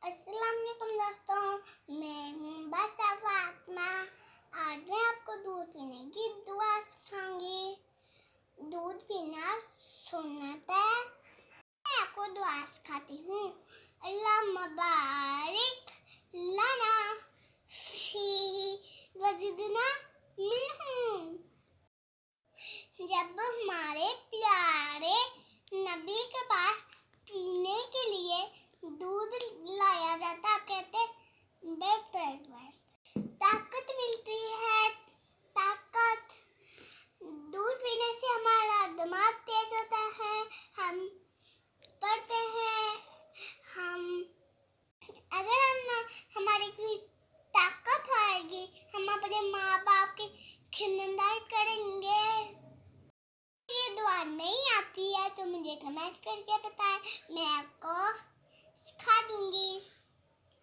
अस्सलाम वालेकुम दोस्तों, मैं हूँ बादशाह फातिमा। आज मैं आपको दूध पीने की दुआ सिखाऊंगी। दूध पीना सुन्नत है। मैं आपको दुआ सिखाती हूँ। अल्लाह मुबारिक लना फीही वज़िदना मिन्हू। जब हमारे प्यारे नबी के पास पीने के लिए दूध लाया जाता, कहते ताकत मिलती है। ताकत, दूध पीने से हमारा दिमाग तेज होता है। हम पढ़ते हैं। अगर हमारी कोई ताकत आएगी, हम अपने माँ बाप की खिदमत करेंगे। ये दुआ नहीं आती है तो मुझे कमेंट करके बताएं।